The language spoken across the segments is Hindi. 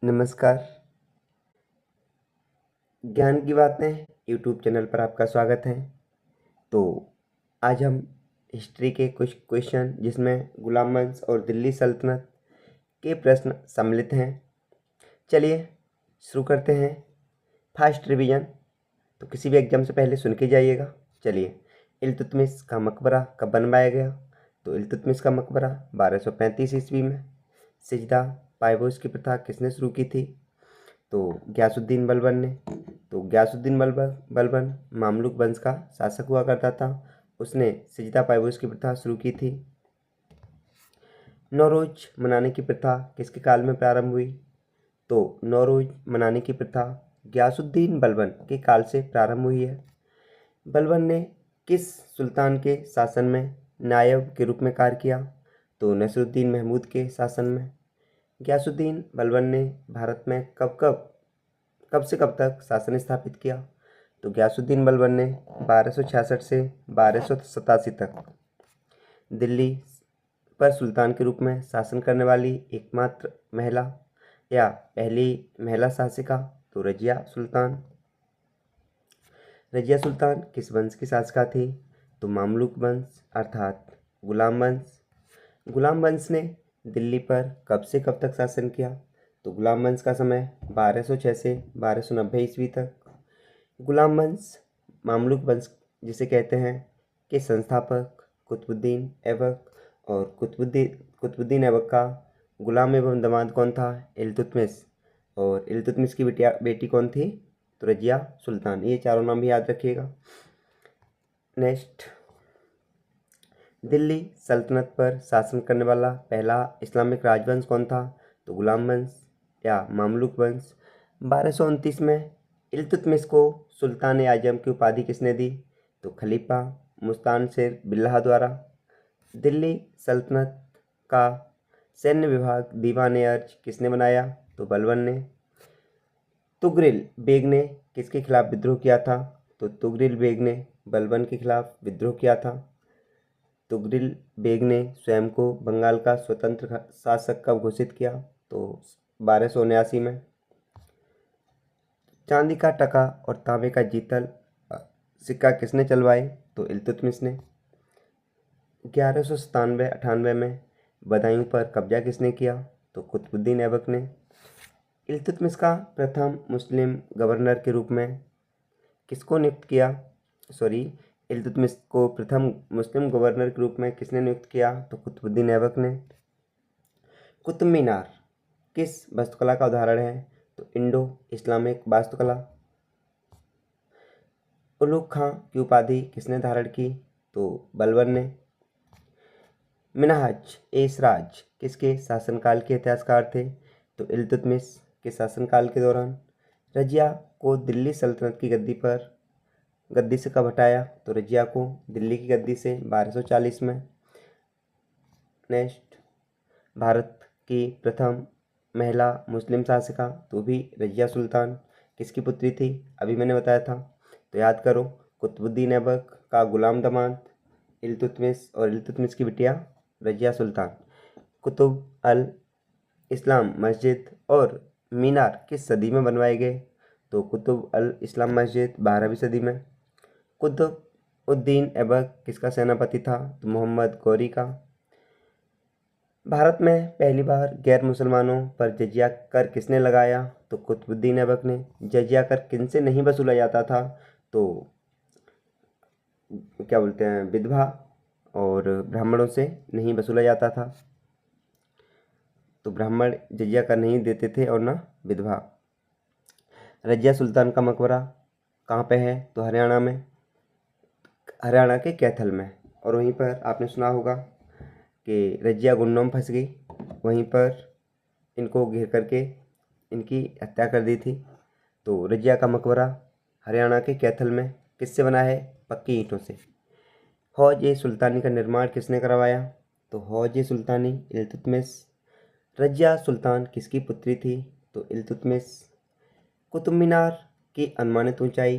नमस्कार। ज्ञान की बातें यूट्यूब चैनल पर आपका स्वागत है। तो आज हम हिस्ट्री के कुछ क्वेश्चन जिसमें गुलाम वंश और दिल्ली सल्तनत के प्रश्न सम्मिलित हैं। चलिए शुरू करते हैं। फास्ट रिवीजन तो किसी भी एग्जाम से पहले सुन के जाइएगा। चलिए, इल्तुतमिश का मकबरा कब बनवाया गया? तो इल्तुतमिश का मकबरा 1235 ईस्वी में। सिजदा पायबोस की प्रथा किसने शुरू की थी? तो गयासुद्दीन बलबन ने। तो गयासुद्दीन बलबन मामलुक वंश का शासक हुआ करता था। उसने सिजदा पायबोस की प्रथा शुरू की थी। नौरोज मनाने की प्रथा किसके काल में प्रारंभ हुई? तो नौरोज मनाने की प्रथा गयासुद्दीन बलबन के काल से प्रारंभ हुई है। बलबन ने किस सुल्तान के शासन में नायब के रूप में कार्य किया? तो नसरुद्दीन महमूद के शासन में। गयासुद्दीन बलबन ने भारत में कब से कब तक शासन स्थापित किया? तो गयासुद्दीन बलबन ने 1266 से 1287 तक दिल्ली पर सुल्तान के रूप में शासन करने वाली एकमात्र महिला या पहली महिला शासिका तो रजिया सुल्तान। रजिया सुल्तान किस वंश की शासिका थी? तो मामलुक वंश अर्थात गुलाम वंश। गुलाम वंश ने दिल्ली पर कब से कब तक शासन किया? तो गुलाम वंश का समय 1206 से 1290 ईस्वी तक। गुलाम वंश मामलुक वंश जिसे कहते हैं के संस्थापक कुतुबुद्दीन ऐबक और कुतुबुद्दीन ऐबक का गुलाम एवं दामाद कौन था? इल्तुतमिश। और इल्तुतमिश की बेटी कौन थी? तो रजिया सुल्तान। ये चारों नाम भी याद रखिएगा। नेक्स्ट, दिल्ली सल्तनत पर शासन करने वाला पहला इस्लामिक राजवंश कौन था? तो गुलाम वंश या मामलुक वंश। 1229 में इल्तुतमिश को सुल्तान आजम की उपाधि किसने दी? तो खलीफा मुस्तानसिर बिल्लाह द्वारा। दिल्ली सल्तनत का सैन्य विभाग दीवान अर्ज किसने बनाया? तो बलबन ने। तुगरिल बेग ने किसके खिलाफ विद्रोह किया था? तो तुगरिल बेग ने बलबन के खिलाफ विद्रोह किया था। तुगरिल बेग ने स्वयं को बंगाल का स्वतंत्र शासक कब घोषित किया? तो 1279 में। चांदी का टका और तांबे का जीतल सिक्का किसने चलवाए? तो इल्तुतमिश ने। 1197-98 में बदायूं पर कब्जा किसने किया? तो कुतुबुद्दीन ऐबक ने। इल्तुतमिश का प्रथम मुस्लिम गवर्नर के रूप में किसको नियुक्त किया? इल्तुतमिश को प्रथम मुस्लिम गवर्नर के रूप में किसने नियुक्त किया? तो कुतुबुद्दीन ऐबक ने। कुतुब मीनार किस वास्तुकला का उदाहरण है? तो इंडो इस्लामिक वास्तुकला। उलुग खां की उपाधि किसने धारण की? तो बलबन ने। मिनहाज ए सिराज किसके शासनकाल के इतिहासकार थे? तो इल्तुतमिश के शासनकाल के दौरान। रजिया को दिल्ली सल्तनत की गद्दी से कब हटाया? तो रजिया को दिल्ली की गद्दी से 1240 में। नेक्स्ट, भारत की प्रथम महिला मुस्लिम शासिका तो भी रजिया सुल्तान किसकी पुत्री थी? अभी मैंने बताया था, तो याद करो। कुतुबुद्दीन ऐबक का गुलाम दामाद इल्तुतमिश और इल्तुतमिश की बिटिया रजिया सुल्तान। कुतुब अल इस्लाम मस्जिद और मीनार किस सदी में बनवाए गए? तो कुतुब अल इस्लाम मस्जिद 12वीं सदी में। कुतुबुद्दीन ऐबक किसका सेनापति था? तो मोहम्मद गौरी का। भारत में पहली बार गैर मुसलमानों पर जजिया कर किसने लगाया? तो कुतुबुद्दीन ऐबक ने। जजिया कर किनसे नहीं वसूला जाता था? तो क्या बोलते हैं, विधवा और ब्राह्मणों से नहीं वसूला जाता था। तो ब्राह्मण जजिया कर नहीं देते थे और ना विधवा। रजिया सुल्तान का मकबरा कहाँ पे है? तो हरियाणा में, हरियाणा के कैथल में। और वहीं पर आपने सुना होगा कि रजिया गुन्नों में फंस गई, वहीं पर इनको घेर करके इनकी हत्या कर दी थी। तो रजिया का मकबरा हरियाणा के कैथल में किससे बना है? पक्की ईंटों से। हौज ए सुल्तानी का निर्माण किसने करवाया? तो हौज ए सुल्तानी इल्तुतमिश। रजिया सुल्तान किसकी पुत्री थी? तो इल्तुतमिश। कुतुब मीनार की अनुमानित ऊंचाई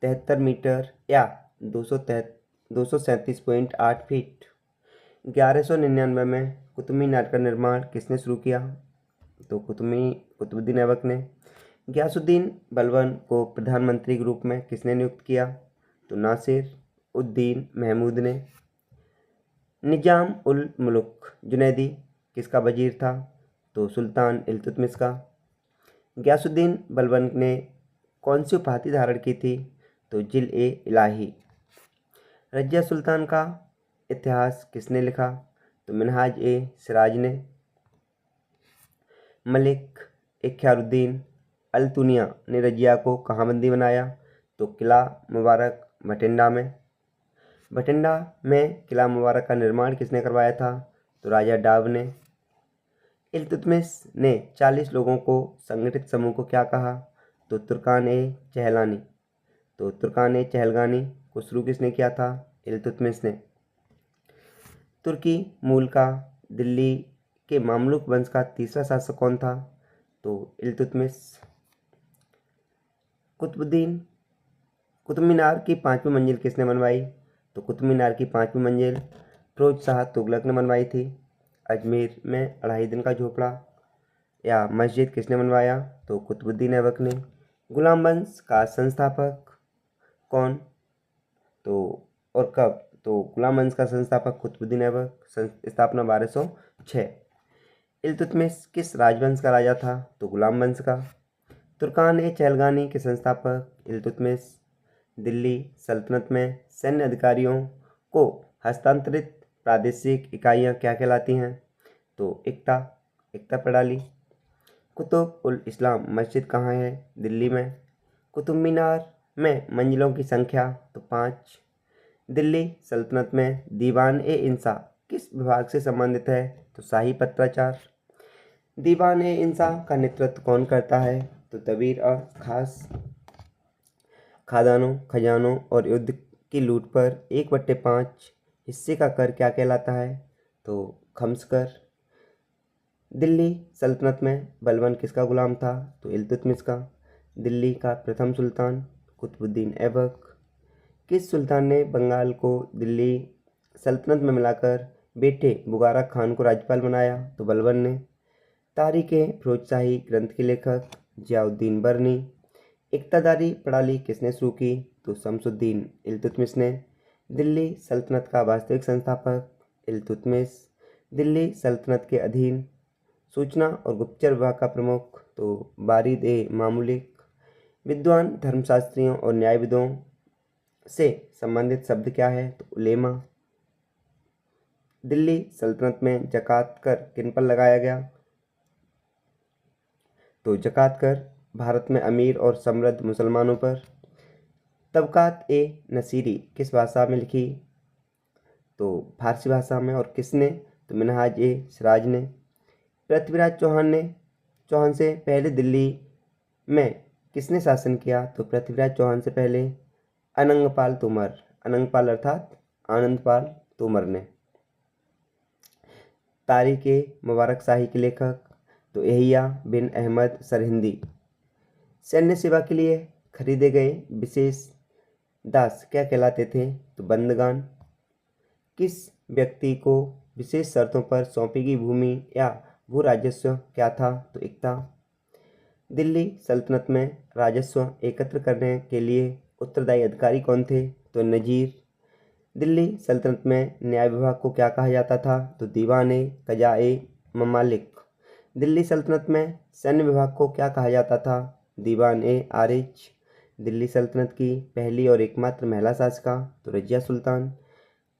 73 मीटर या 237.8 फीट। 1199 में कुतुब मीनार का निर्माण किसने शुरू किया? तो कुतुबुद्दीन ऐबक ने। गयासुद्दीन बलबन को प्रधानमंत्री के रूप में किसने नियुक्त किया? तो नासिर उद्दीन महमूद ने। निजाम उल मुल्क जुनैदी किसका वजीर था? तो सुल्तान इल्तुतमिश का। गयासुद्दीन बलबन ने कौन सी उपाधि धारण की थी? तो जिल-ए-इलाही। रजिया सुल्तान का इतिहास किसने लिखा? तो मिनहाज-ए-सिराज ने। मलिक इख्तियारुद्दीन अल-तुनिया ने रजिया को कहाँ बंदी बनाया? तो किला मुबारक भटिंडा में। भटिंडा में किला मुबारक का निर्माण किसने करवाया था? तो राजा डाव ने। इल्तुतमिश ने 40 लोगों को संगठित समूह को क्या कहा? तो तुर्कान-ए-चहलानी। तो तुर्कान-ए-चहलगानी को शुरू किसने किया था? इल्तुतमिश ने। तुर्की मूल का दिल्ली के मामलुक वंश का तीसरा शासक कौन था? तो इल्तुतमिश। कुतुब मीनार की 5वीं मंजिल किसने बनवाई? तो कुतुब मीनार की 5वीं मंजिल फिरोज शाह तुगलक ने बनवाई थी। अजमेर में 2.5 दिन का झोपड़ा या मस्जिद किसने बनवाया? तो कुतुबुद्दीन ऐबक ने। गुलाम वंश का संस्थापक कौन? तो और कब? तो गुलाम वंश का संस्थापक कुतुबुद्दीन ऐबक, स्थापना 1206। इल्तुतमिश किस राजवंश का राजा था? तो गुलाम वंश का। तुर्कान-ए-चहलगानी के संस्थापक इल्तुतमिश। दिल्ली सल्तनत में सैन्य अधिकारियों को हस्तांतरित प्रादेशिक इकाइयाँ क्या कहलाती हैं? तो एकता प्रणाली। कुतुब उल इस्लाम मस्जिद कहाँ है? दिल्ली में। कुतुब मीनार में मंजिलों की संख्या? तो 5। दिल्ली सल्तनत में दीवान-ए-इंसा किस विभाग से संबंधित है? तो शाही पत्राचार। दीवान-ए-इंसा का नेतृत्व कौन करता है? तो तबीर-खास। खजानों और युद्ध की लूट पर 1/5 हिस्से का कर क्या कहलाता है? तो खम्स कर। दिल्ली सल्तनत में बलबन किसका गुलाम था? तो इल्तुतमिश का। दिल्ली का प्रथम सुल्तान कुतुबुद्दीन ऐबक। किस सुल्तान ने बंगाल को दिल्ली सल्तनत में मिलाकर बेटे बुगारा खान को राज्यपाल बनाया? तो बलबन ने। तारीख़-ए-फिरोजशाही ग्रंथ के लेखक जियाउद्दीन बरनी। इक्तादारी प्रणाली किसने शुरू की? तो शमसुद्दीन इल्तुतमिश ने। दिल्ली सल्तनत का वास्तविक संस्थापक इल्तुतमिश। दिल्ली सल्तनत के अधीन सूचना और गुप्तचर विभाग का प्रमुख? तो बारिद-ए-मामुलिक। विद्वान धर्मशास्त्रियों और न्यायविदों से संबंधित शब्द क्या है? तो उलेमा। दिल्ली सल्तनत में ज़कात कर किन पर लगाया गया? तो ज़कात कर भारत में अमीर और समृद्ध मुसलमानों पर। तबकात-ए-नसीरी किस भाषा में लिखी? तो फारसी भाषा में। और किसने? तो मिनहाज-ए-सिराज ने। पृथ्वीराज चौहान से पहले दिल्ली में किसने शासन किया? तो पृथ्वीराज चौहान से पहले अनंगपाल तोमर। अनंगपाल अर्थात आनंदपाल तोमर ने। तारीख़-ए-मुबारक शाही के लेखक? तो यहिया बिन अहमद सरहिंदी। सैन्य सेवा के लिए खरीदे गए विशेष दास क्या कहलाते थे? तो बंदगान। किस व्यक्ति को विशेष शर्तों पर सौंपी गई भूमि या भू राजस्व क्या था? तो इक्ता। दिल्ली सल्तनत में राजस्व एकत्र करने के लिए उत्तरदायी अधिकारी कौन थे? तो नजीर। दिल्ली सल्तनत में न्याय विभाग को क्या कहा जाता था? तो दीवान-ए-कज़ाए-ममालिक। दिल्ली सल्तनत में सैन्य विभाग को क्या कहा जाता था? दीवान-ए-आरिज। दिल्ली सल्तनत की पहली और एकमात्र महिला शासिका? तो रजिया सुल्तान।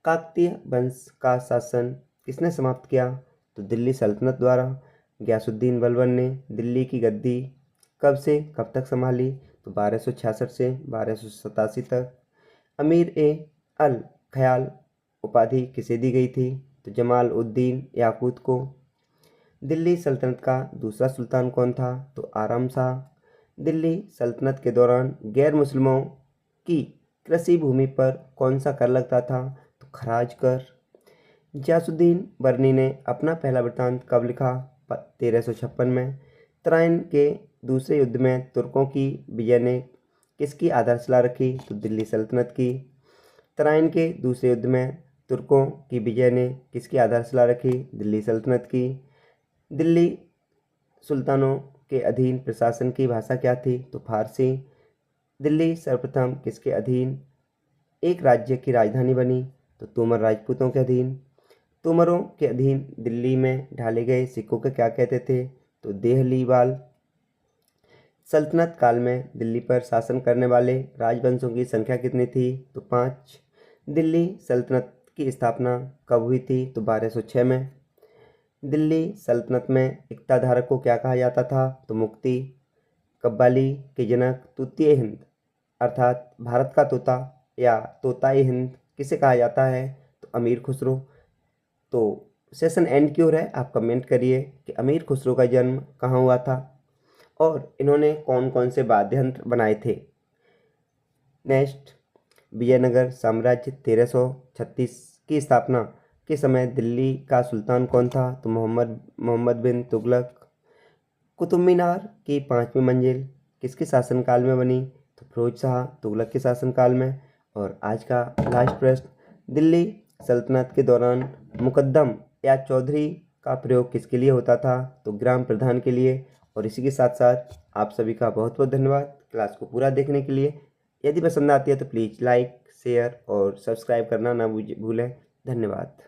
काकतीय वंश का शासन किसने समाप्त किया? तो दिल्ली सल्तनत द्वारा। गयासुद्दीन बलबन ने दिल्ली की गद्दी कब से कब तक संभाली? तो 1266 से 1287 तक। अमीर-ए-अल ख़याल उपाधि किसे दी गई थी? तो जमाल उद्दीन याकूत को। दिल्ली सल्तनत का दूसरा सुल्तान कौन था? तो आराम शाह। दिल्ली सल्तनत के दौरान गैर मुस्लिमों की कृषि भूमि पर कौन सा कर लगता था? तो खराज कर। गयासुद्दीन बरनी ने अपना पहला वृत्तांत कब लिखा? 1356 में। तराइन के दूसरे युद्ध में तुर्कों की विजय ने किसकी आधारशिला रखी? तो दिल्ली सल्तनत की। तराइन के दूसरे युद्ध में तुर्कों की विजय ने किसकी आधारशिला रखी? दिल्ली सल्तनत की। दिल्ली सुल्तानों के अधीन प्रशासन की भाषा क्या थी? तो फारसी। दिल्ली सर्वप्रथम किसके अधीन एक राज्य की राजधानी बनी? तो तोमर राजपूतों के अधीन। तोमरों के अधीन दिल्ली में ढाले गए सिक्कों को क्या कहते थे? तो देहलीवाल। सल्तनत काल में दिल्ली पर शासन करने वाले राजवंशों की संख्या कितनी थी? तो 5। दिल्ली सल्तनत की स्थापना कब हुई थी? तो 1206 में। दिल्ली सल्तनत में इक्ताधारक को क्या कहा जाता था? तो मुक्ति। कव्वाली के जनक तूतीय हिंद अर्थात भारत का तोता या तोताई हिंद किसे कहा जाता है? तो अमीर खुसरो। तो सेशन एंड की ओर है, आप कमेंट करिए कि अमीर खुसरो का जन्म कहाँ हुआ था और इन्होंने कौन कौन से वाद्य यंत्र बनाए थे। नेक्स्ट, विजयनगर साम्राज्य 1336 की स्थापना के समय दिल्ली का सुल्तान कौन था? तो मोहम्मद बिन तुगलक। कुतुब मीनार की 5वीं मंजिल किसके शासनकाल में बनी? तो फिरोज शाह तुगलक के शासनकाल में। और आज का लास्ट प्रश्न, दिल्ली सल्तनत के दौरान मुकद्दम या चौधरी का प्रयोग किसके लिए होता था? तो ग्राम प्रधान के लिए। और इसी के साथ साथ आप सभी का बहुत बहुत धन्यवाद क्लास को पूरा देखने के लिए। यदि पसंद आती है तो प्लीज़ लाइक, शेयर और सब्सक्राइब करना ना भूलें। धन्यवाद।